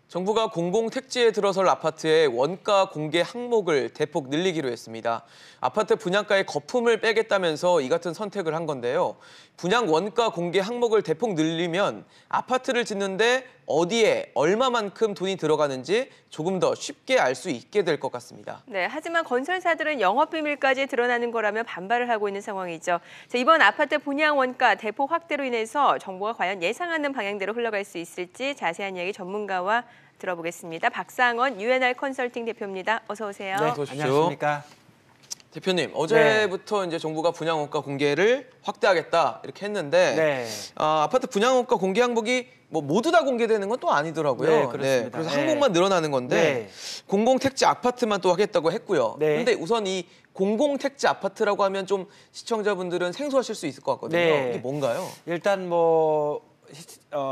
정부가 공공택지에 들어설 아파트의 원가 공개 항목을 대폭 늘리기로 했습니다. 아파트 분양가의 거품을 빼겠다면서 이 같은 선택을 한 건데요. 분양 원가 공개 항목을 대폭 늘리면 아파트를 짓는데 어디에 얼마만큼 돈이 들어가는지 조금 더 쉽게 알 수 있게 될 것 같습니다. 네, 하지만 건설사들은 영업비밀까지 드러나는 거라며 반발을 하고 있는 상황이죠. 자, 이번 아파트 분양 원가 대폭 확대로 인해서 정부가 과연 예상하는 방향대로 흘러갈 수 있을지 자세한 이야기 전문가와 들어보겠습니다. 박상원 UNR 컨설팅 대표입니다. 어서 오세요. 네, 어서 오십시오. 안녕하십니까. 대표님, 어제부터 이제 정부가 분양 원가 공개를 확대하겠다 이렇게 했는데 아파트 분양 원가 공개 항목이 모두 다 공개되는 건 또 아니더라고요. 네, 그렇습니다. 그래서 항목만 늘어나는 건데 공공택지 아파트만 또 하겠다고 했고요. 그런데 우선 이 공공택지 아파트라고 하면 좀 시청자분들은 생소하실 수 있을 것 같거든요. 이게 뭔가요? 일단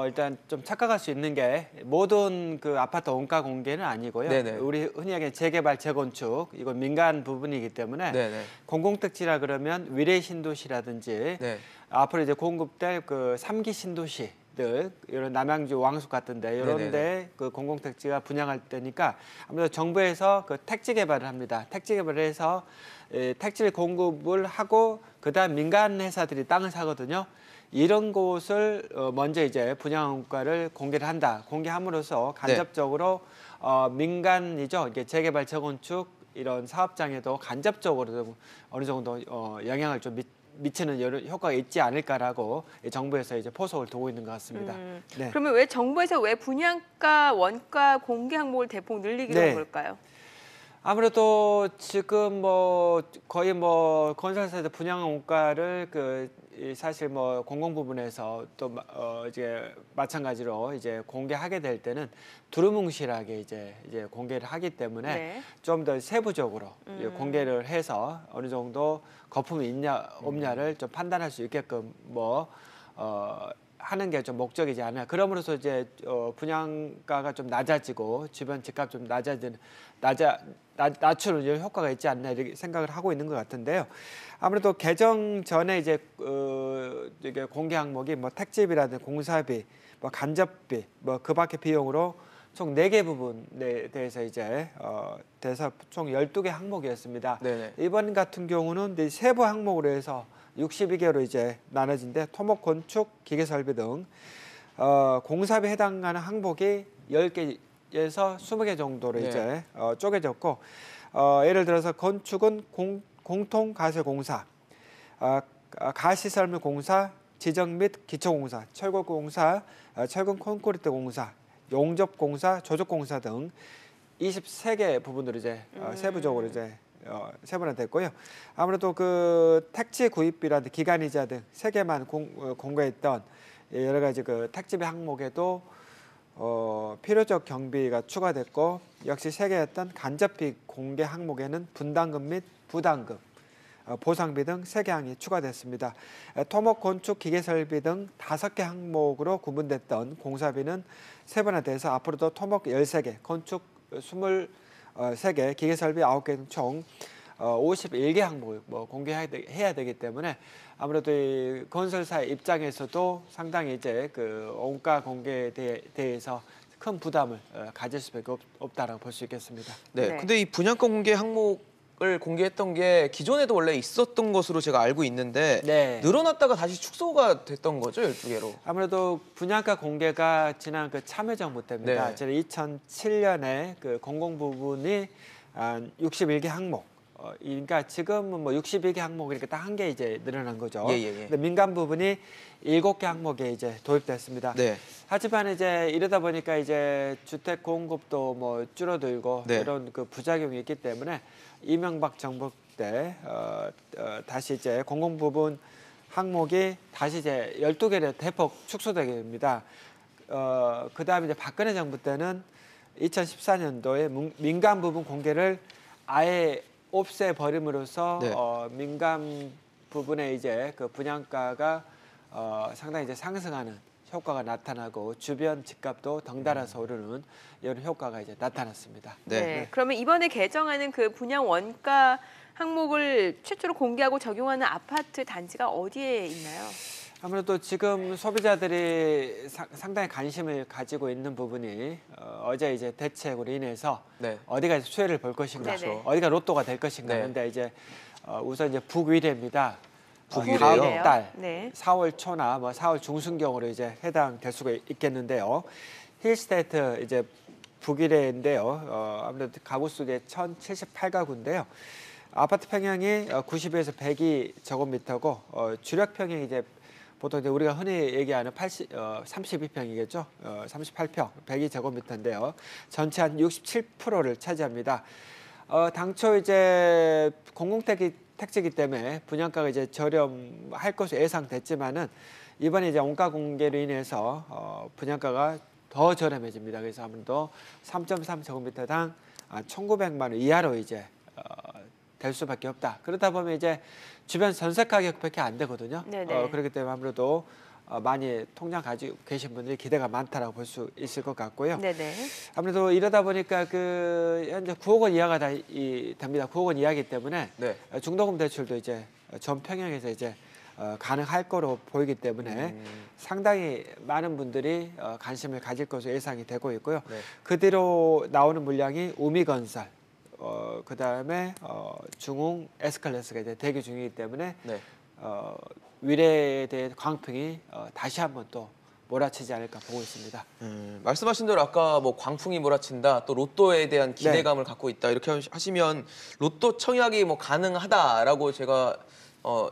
일단 좀 착각할 수 있는 게 모든 그 아파트 원가 공개는 아니고요. 우리 흔히 얘기하는 재개발, 재건축 이건 민간 부분이기 때문에 공공택지라 그러면 위례 신도시라든지 앞으로 이제 공급될 그 3기 신도시들 이런 남양주, 왕숙 같은데 이런데 그 공공택지가 분양할 때니까 아무래도 정부에서 그 택지 개발을 합니다. 택지 개발을 해서 택지를 공급을 하고 그다음 민간 회사들이 땅을 사거든요. 이런 곳을 먼저 이제 분양원가를 공개를 한다. 공개함으로써 간접적으로 민간이죠. 이게 재개발, 재건축 이런 사업장에도 간접적으로 어느 정도 영향을 좀 미치는 이런 효과가 있지 않을까라고 정부에서 이제 포석을 두고 있는 것 같습니다. 그러면 왜 정부에서 왜 분양가 원가 공개 항목을 대폭 늘리기로 한 걸까요? 아무래도 지금 거의 건설사에서 분양 원가를 사실 공공 부분에서 또 이제 마찬가지로 이제 공개하게 될 때는 두루뭉실하게 이제 공개를 하기 때문에 좀 더 세부적으로 공개를 해서 어느 정도 거품이 있냐 없냐를 좀 판단할 수 있게끔 하는 게 좀 목적이지 않나. 그러므로서 이제 분양가가 좀 낮아지고 주변 집값 좀 낮추는 이런 효과가 있지 않나 이렇게 생각을 하고 있는 것 같은데요. 아무래도 개정 전에 이제 이게 공개 항목이 택지비라든지 공사비, 간접비, 그 밖의 비용으로 총 4개 부분에 대해서 대해서 총 12개 항목이었습니다. 이번 같은 경우는 세부 항목으로 해서 62개로 이제 나눠진데 토목, 건축, 기계설비 등 공사비에 해당하는 항목이 10개에서 20개 정도로 이제 쪼개졌고 예를 들어서 건축은 공통 가설공사, 가시설 및 공사, 지정 및 기초공사, 철골공사, 철근 콘크리트 공사, 용접공사, 조적공사 등 23개 부분으로 이제 세부적으로 이제 세분화됐고요. 아무래도 그 택지 구입비라든지 기간이자 등 3개만 공개했던 여러 가지 그 택지비 항목에도 필요적 경비가 추가됐고 역시 3개였던 간접비 공개 항목에는 분담금 및 부담금, 보상비 등 3개 항이 추가됐습니다. 토목, 건축, 기계설비 등 5개 항목으로 구분됐던 공사비는 세분화돼서 앞으로도 토목 13개, 건축 23개, 기계설비 9개 등 총 51개 항목을 공개해야 되기 때문에 아무래도 이 건설사 입장에서도 상당히 이제 그 원가 공개에 대해서 큰 부담을 가질 수밖에 없다라고 볼 수 있겠습니다. 근데 이 분양가 공개 항목을 공개했던 게 기존에도 원래 있었던 것으로 제가 알고 있는데 늘어났다가 다시 축소가 됐던 거죠, 12개로. 아무래도 분양가 공개가 지난 그 참여정부 때입니다. 2007년에 그 공공 부분이 61개 항목. 그러니까 지금은 62개 항목이니까 딱 한 개 이제 늘어난 거죠. 근데 민간 부분이 7개 항목에 이제 도입됐습니다. 하지만 이제 이러다 보니까 이제 주택 공급도 줄어들고 이런 그 부작용이 있기 때문에 이명박 정부 때 다시 이제 공공 부분 항목이 다시 이제 12개로 대폭 축소되게 됩니다. 그다음에 이제 박근혜 정부 때는 2014년도에 민간 부분 공개를 아예 없애버림으로써 민간 부분에 이제 그 분양가가 상당히 이제 상승하는 효과가 나타나고 주변 집값도 덩달아서 오르는 이런 효과가 이제 나타났습니다. 그러면 이번에 개정하는 그 분양 원가 항목을 최초로 공개하고 적용하는 아파트 단지가 어디에 있나요? 아무래도 지금 소비자들이 상당히 관심을 가지고 있는 부분이 어제 이제 대책으로 인해서 네. 어디가 수혜를 볼 것인가, 네네. 어디가 로또가 될 것인가 네. 하는데 이제 우선 이제 북위례입니다. 북위례요? 다음 달 네. 4월 초나 뭐 4월 중순경으로 이제 해당될 수가 있겠는데요. 힐스테이트 이제 북위례인데요. 아무래도 가구 수 이제 1,078가구인데요. 아파트 평형이 90에서 102제곱미터고 주력 평형이 이제 보통 이제 우리가 흔히 얘기하는 32평이겠죠. 38평, 102제곱미터인데요. 전체 한 67%를 차지합니다. 당초 이제 공공택지이기 때문에 분양가가 이제 저렴할 것으로 예상됐지만은 이번에 이제 원가 공개로 인해서 분양가가 더 저렴해집니다. 그래서 아무래도 3.3제곱미터당 1,900만 원 이하로 이제 될 수밖에 없다. 그러다 보면 이제 주변 전세 가격밖에 안 되거든요. 그렇기 때문에 아무래도 많이 통장 가지고 계신 분들이 기대가 많다라고 볼 수 있을 것 같고요. 네네. 아무래도 이러다 보니까 그 현재 9억 원 이하가 됩니다. 9억 원 이하이기 때문에 네. 중도금 대출도 이제 전 평형에서 이제 가능할 거로 보이기 때문에 상당히 많은 분들이 관심을 가질 것으로 예상이 되고 있고요. 네. 그 뒤로 나오는 물량이 우미건설, 그다음에 중흥 S클래스가 이제 대기 중이기 때문에 네. 위례에 대한 광풍이 다시 한번 또 몰아치지 않을까 보고 있습니다. 말씀하신 대로 아까 뭐 광풍이 몰아친다, 또 로또에 대한 기대감을 갖고 있다 이렇게 하시면 로또 청약이 뭐 가능하다라고 제가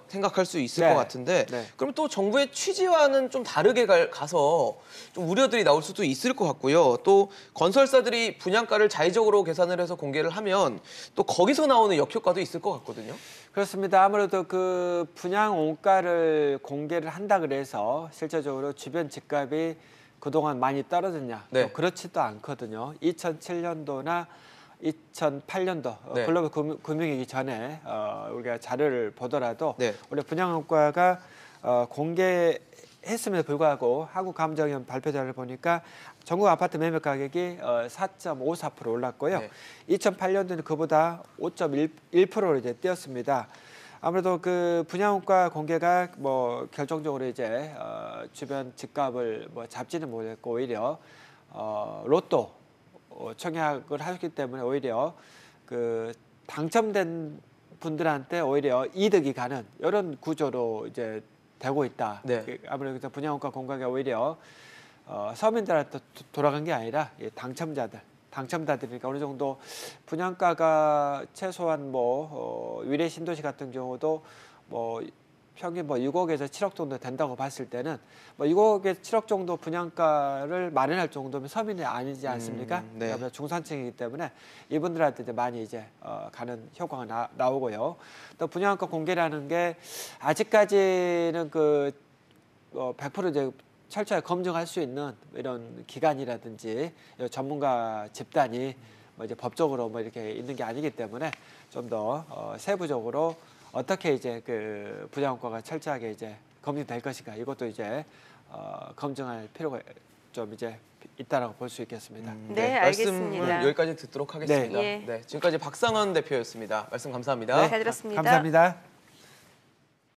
생각할 수 있을 것 같은데 그럼 또 정부의 취지와는 좀 다르게 가서 좀 우려들이 나올 수도 있을 것 같고요. 또 건설사들이 분양가를 자의적으로 계산을 해서 공개를 하면 또 거기서 나오는 역효과도 있을 것 같거든요. 그렇습니다. 아무래도 그 분양 원가를 공개를 한다 그래서 실제적으로 주변 집값이 그동안 많이 떨어졌냐? 네. 그렇지도 않거든요. 2007년도나 2008년도 네. 글로벌 금융위기 전에 우리가 자료를 보더라도 네. 원래 분양원가가 공개했음에도 불구하고 한국감정원 발표 자료를 보니까 전국 아파트 매매 가격이 4.54% 올랐고요. 네. 2008년도는 그보다 5.1%로 이제 뛰었습니다. 아무래도 그 분양원가 공개가 뭐 결정적으로 이제 주변 집값을 뭐 잡지는 못했고 오히려 로또 청약을 하셨기 때문에 오히려 그 당첨된 분들한테 오히려 이득이 가는 이런 구조로 이제 되고 있다. 네. 아무래도 분양원가 공개가 오히려 서민들한테 돌아간 게 아니라 당첨자들이니까 어느 정도 분양가가 최소한 뭐 위례 신도시 같은 경우도 뭐 평균 뭐 6억에서 7억 정도 된다고 봤을 때는 뭐 6억에서 7억 정도 분양가를 마련할 정도면 서민이 아니지 않습니까? 네. 그러니까 중산층이기 때문에 이분들한테 이제 많이 이제 가는 효과가 나오고요. 또 분양가 공개라는 게 아직까지는 그 100% 이제 철저하게 검증할 수 있는 이런 기관이라든지 전문가 집단이 뭐 이제 법적으로 뭐 이렇게 있는 게 아니기 때문에 좀 더 세부적으로 어떻게 이제 그 분양원가가 철저하게 이제 검증될 것인가 이것도 이제 검증할 필요가 좀 이제 있다라고 볼 수 있겠습니다. 네, 알겠습니다. 말씀을 여기까지 듣도록 하겠습니다. 네. 네, 지금까지 박상원 대표였습니다. 말씀 감사합니다. 잘 들었습니다. 감사합니다.